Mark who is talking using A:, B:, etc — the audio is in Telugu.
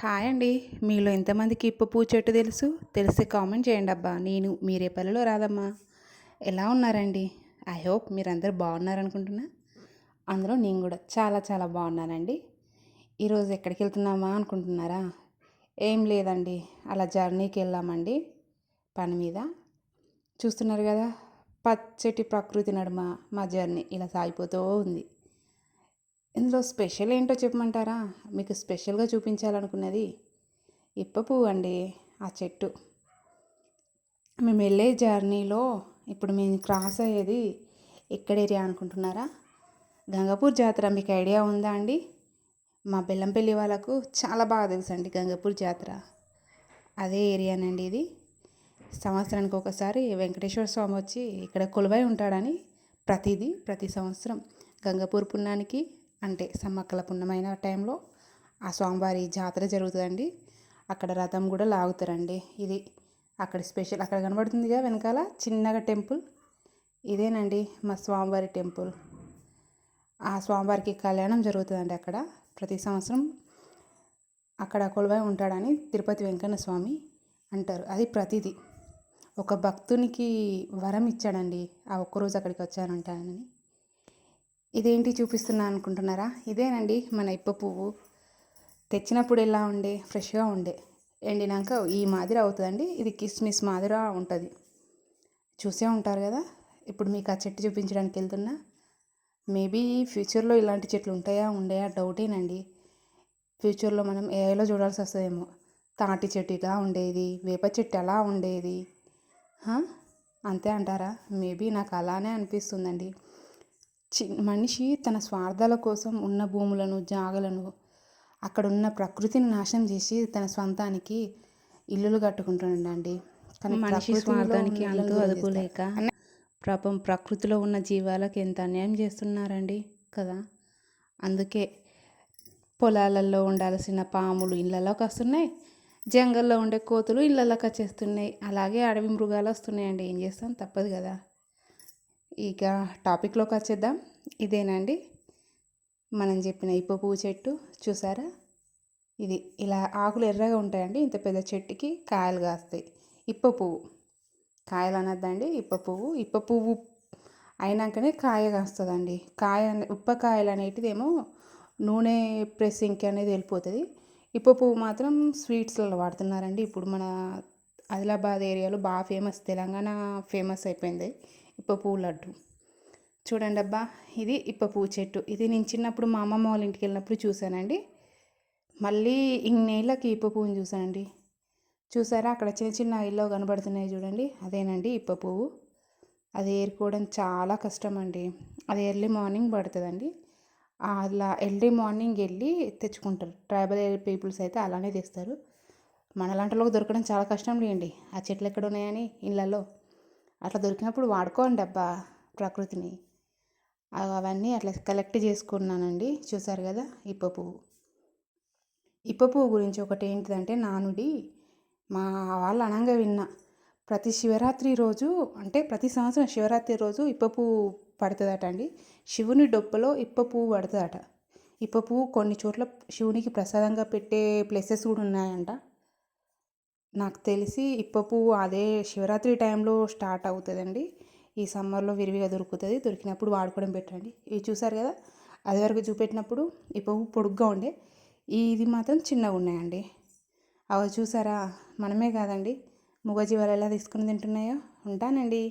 A: హాయ్ అండి. మీలో ఎంతమందికి ఇప్ప పువ్వు చెట్టు తెలుసు? తెలిస్తే కామెంట్ చేయండి అబ్బా. నేను మీ రేపల్లిలో రాధమ్మ. ఎలా ఉన్నారండి? ఐ హోప్ మీరందరూ బాగున్నారనుకుంటున్నా. అందులో నేను కూడా చాలా చాలా బాగున్నానండి. ఈరోజు ఎక్కడికి వెళ్తున్నామా అనుకుంటున్నారా? ఏం లేదండి, అలా జర్నీకి వెళ్ళామండి పని మీద. చూస్తున్నారు కదా, పచ్చటి ప్రకృతి నడుమ మా జర్నీ ఇలా సాగిపోతూ ఉంది. ఇందులో స్పెషల్ ఏంటో చెప్పమంటారా? మీకు స్పెషల్గా చూపించాలనుకున్నది ఇప్ప పువ్వు అండి. ఆ చెట్టు మేము వెళ్ళే జర్నీలో ఇప్పుడు మేము క్రాస్ అయ్యేది ఎక్కడ ఏరియా అనుకుంటున్నారా? గంగపూర్ జాతర మీకు ఐడియా ఉందా అండి? మా బెల్లంపల్లి వాళ్ళకు చాలా బాగా తెలుసు అండి గంగపూర్ జాతర. అదే ఏరియానండి ఇది. సంవత్సరానికి ఒకసారి వెంకటేశ్వర స్వామి వచ్చి ఇక్కడ కొలువై ఉంటాడని ప్రతి సంవత్సరం గంగపూర్ పుణ్యానికి అంటే సమ్మక్కల పుణ్యమైన టైంలో ఆ స్వామివారి జాతర జరుగుతుందండి. అక్కడ రథం కూడా లాగుతారండి. ఇది అక్కడ స్పెషల్. అక్కడ కనబడుతుందిగా వెనకాల చిన్నగా టెంపుల్, ఇదేనండి మా స్వామివారి టెంపుల్. ఆ స్వామివారికి కళ్యాణం జరుగుతుందండి అక్కడ ప్రతి సంవత్సరం. అక్కడ కొలువై ఉంటాడని తిరుపతి వెంకన్న స్వామి అంటారు. అది ప్రతిదీ ఒక భక్తునికి వరం ఇచ్చాడండి ఆ ఒక్కరోజు అక్కడికి వచ్చానంటానని. ఇదేంటి చూపిస్తున్నా అనుకుంటున్నారా? ఇదేనండి మన ఇప్ప పువ్వు. తెచ్చినప్పుడు ఎలా ఉండే, ఫ్రెష్గా ఉండే, ఎండినాక ఈ మాదిరి అవుతుందండి. ఇది కిస్మిస్ మాదిరి ఉంటుంది. చూసే ఉంటారు కదా. ఇప్పుడు మీకు ఆ చెట్టు చూపించడానికి వెళ్తున్నా. మేబీ ఫ్యూచర్లో ఇలాంటి చెట్లు ఉంటాయా ఉండయా డౌటేనండి. ఫ్యూచర్లో మనం ఏఐలో చూడాల్సి వస్తుందేమో. తాటి చెట్టు ఇలా ఉండేది, వేప చెట్టు అలా ఉండేది. అంతే అంటారా? మేబీ నాకు అలానే అనిపిస్తుందండి. మనిషి తన స్వార్థాల కోసం ఉన్న భూములను, జాగలను, అక్కడున్న ప్రకృతిని నాశనం చేసి తన స్వంతానికి ఇల్లులు కట్టుకుంటుండండి. కానీ మనిషి స్వార్థానికి అంతూ అదుపు లేక ప్రకృతిలో ఉన్న జీవాలకు ఎంత అన్యాయం చేస్తున్నారండి కదా. అందుకే పొలాలలో ఉండాల్సిన పాములు ఇళ్ళలోకి వస్తున్నాయి, జంగల్లో ఉండే కోతులు ఇళ్ళలోకి వచ్చేస్తున్నాయి, అలాగే అడవి మృగాలు వస్తున్నాయండి. ఏం చేస్తాం, తప్పదు కదా. ఇక టాపిక్లోకి వచ్చేద్దాం. ఇదేనండి మనం చెప్పిన ఇప్ప పువ్వు చెట్టు. చూసారా? ఇది ఇలా ఆకులు ఎర్రగా ఉంటాయండి. ఇంత పెద్ద చెట్టుకి కాయలు కాస్తాయి. ఇప్ప పువ్వు కాయలు అనద్దండి, ఇప్ప పువ్వు. ఇప్ప పువ్వు అయినాకనే కాయ కాస్తుందండి. ఉప్పకాయలు అనేటిదేమో నూనె ప్రెస్సింగ్కి అనేది వెళ్ళిపోతుంది. ఇప్ప పువ్వు మాత్రం స్వీట్స్లలో వాడుతున్నారండి. ఇప్పుడు మన ఆదిలాబాద్ ఏరియాలో బాగా ఫేమస్, తెలంగాణ ఫేమస్ అయిపోయింది ఇప్ప పువ్వు లడ్డు. చూడండి అబ్బా, ఇది ఇప్ప పువ్వు చెట్టు. ఇది నేను చిన్నప్పుడు మా అమ్మమ్మ వాళ్ళ ఇంటికి వెళ్ళినప్పుడు చూశానండి. మళ్ళీ ఇన్నేళ్ళకి ఇప్ప పువ్వుని చూశానండి. చూసారా అక్కడ చిన్న చిన్న ఇల్లు కనబడుతున్నాయి చూడండి, అదేనండి ఇప్ప పువ్వు. అది ఏరుకోవడం చాలా కష్టం అండి. అది ఎర్లీ మార్నింగ్ పడుతుందండి. అలా ఎర్లీ మార్నింగ్ వెళ్ళి తెచ్చుకుంటారు. ట్రైబల్ పీపుల్స్ అయితే అలానే తెస్తారు. మనలాంటిలోకి దొరకడం చాలా కష్టం లేండి. ఆ చెట్లు ఎక్కడ ఉన్నాయని ఇళ్ళల్లో. అట్లా దొరికినప్పుడు వాడుకోండి అబ్బా ప్రకృతిని. అవన్నీ అట్లా కలెక్ట్ చేసుకున్నానండి. చూసారు కదా ఇప్ప పువ్వు. ఇప్ప పువ్వు గురించి ఒకటి ఏంటిదంటే నానుడి, మా వాళ్ళు అనంగా విన్నా. ప్రతి శివరాత్రి రోజు అంటే ప్రతి సంవత్సరం శివరాత్రి రోజు ఇప్ప పువ్వు పడుతుందట అండి. శివుని డొప్పలో ఇప్ప పువ్వు పడుతుందట. ఇప్ప పువ్వు కొన్ని చోట్ల శివునికి ప్రసాదంగా పెట్టే ప్లేసెస్ కూడా ఉన్నాయంట. నాకు తెలిసి ఇప్ప పువ్వు అదే శివరాత్రి టైంలో స్టార్ట్ అవుతుందండి. ఈ సమ్మర్లో విరివిగా దొరుకుతుంది. దొరికినప్పుడు వాడుకోవడం పెట్టండి. ఇవి చూసారు కదా, అది వరకు చూపెట్టినప్పుడు ఈ పువ్వు పొడుగ్గా ఉండే, ఇది మాత్రం చిన్నగా ఉన్నాయండి. అవి చూసారా, మనమే కాదండి మూగజీవాలు ఎలా తీసుకుని తింటున్నాయో. ఉంటానండి.